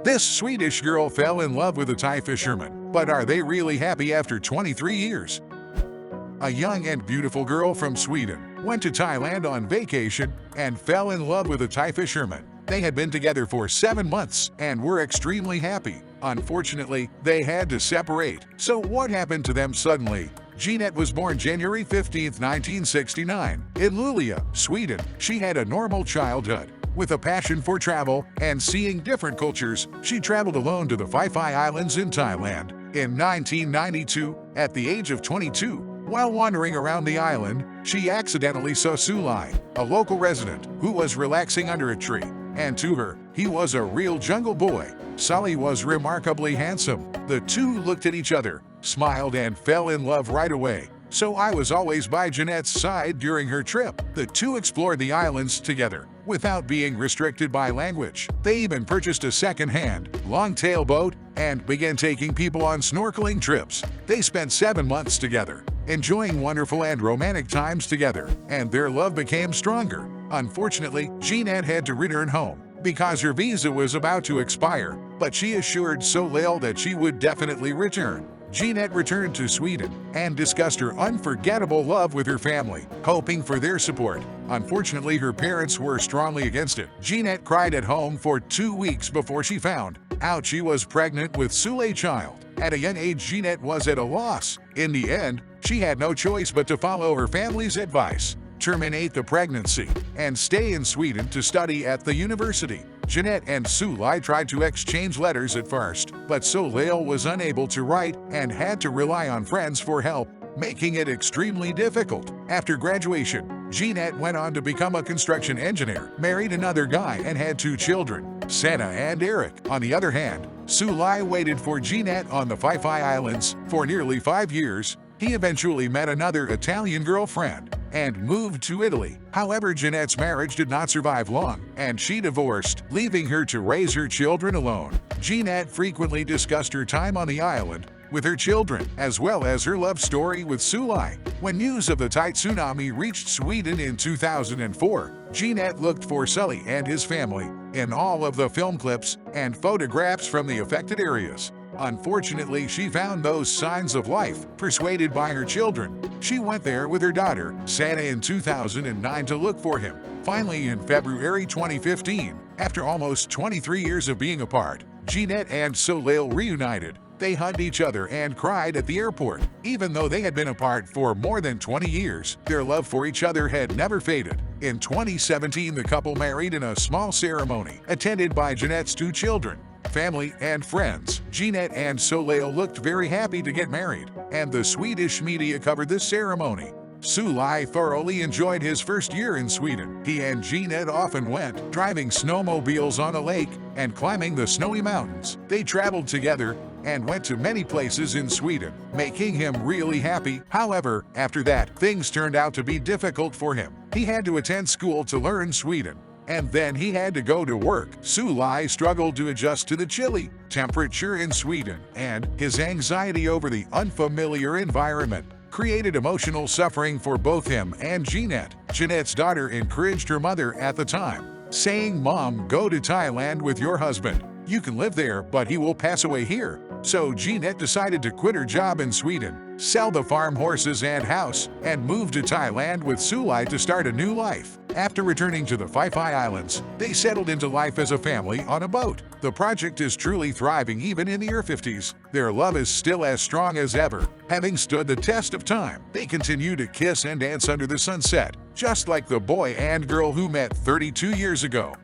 This Swedish girl fell in love with a Thai fisherman, but are they really happy after 23 years? A young and beautiful girl from Sweden went to Thailand on vacation and fell in love with a Thai fisherman. They had been together for 7 months and were extremely happy. Unfortunately, they had to separate. So what happened to them suddenly? Jeanette was born January 15, 1969, in Luleå, Sweden. She had a normal childhood. With a passion for travel and seeing different cultures, she traveled alone to the Phi Phi Islands in Thailand. In 1992, at the age of 22, while wandering around the island, she accidentally saw Sulai, a local resident, who was relaxing under a tree. And to her, he was a real jungle boy. Sully was remarkably handsome. The two looked at each other, smiled, and fell in love right away. So I was always by Jeanette's side during her trip. The two explored the islands together, without being restricted by language. They even purchased a second-hand, long-tail boat and began taking people on snorkeling trips. They spent 7 months together, enjoying wonderful and romantic times together, and their love became stronger. Unfortunately, Jeanette had to return home because her visa was about to expire, but she assured Solal that she would definitely return. Jeanette returned to Sweden and discussed her unforgettable love with her family, hoping for their support. Unfortunately, her parents were strongly against it. Jeanette cried at home for 2 weeks before she found out she was pregnant with Sule's child. At a young age, Jeanette was at a loss. In the end, she had no choice but to follow her family's advice, terminate the pregnancy, and stay in Sweden to study at the university. Jeanette and Sulai tried to exchange letters at first, but Solal was unable to write and had to rely on friends for help, making it extremely difficult. After graduation, Jeanette went on to become a construction engineer, married another guy, and had 2 children, Sanna and Eric. On the other hand, Sulai waited for Jeanette on the Phi Phi Islands for nearly 5 years. He eventually met another Italian girlfriend and moved to Italy. However, Jeanette's marriage did not survive long, and she divorced, leaving her to raise her children alone. Jeanette frequently discussed her time on the island with her children, as well as her love story with Sulai. When news of the Thai tsunami reached Sweden in 2004, Jeanette looked for Sully and his family in all of the film clips and photographs from the affected areas. Unfortunately, she found those signs of life. Persuaded by her children, she went there with her daughter, Sanna, in 2009 to look for him. Finally, in February 2015, after almost 23 years of being apart, Jeanette and Solal reunited. They hugged each other and cried at the airport. Even though they had been apart for more than 20 years, their love for each other had never faded. In 2017, the couple married in a small ceremony, attended by Jeanette's 2 children, family, and friends. Jeanette and Solal looked very happy to get married, and the Swedish media covered this ceremony. Sulai thoroughly enjoyed his first year in Sweden. He and Jeanette often went driving snowmobiles on a lake and climbing the snowy mountains. They traveled together and went to many places in Sweden, making him really happy. However, after that, things turned out to be difficult for him. He had to attend school to learn Sweden, and then he had to go to work. Sulai struggled to adjust to the chilly temperature in Sweden, and his anxiety over the unfamiliar environment created emotional suffering for both him and Jeanette. Jeanette's daughter encouraged her mother at the time, saying, "Mom, go to Thailand with your husband. You can live there, but he will pass away here." So Jeanette decided to quit her job in Sweden, sell the farm, horses, and house, and move to Thailand with Sulai to start a new life. After returning to the Phi Phi Islands, they settled into life as a family on a boat. The project is truly thriving even in their 50s. Their love is still as strong as ever, having stood the test of time. They continue to kiss and dance under the sunset, just like the boy and girl who met 32 years ago.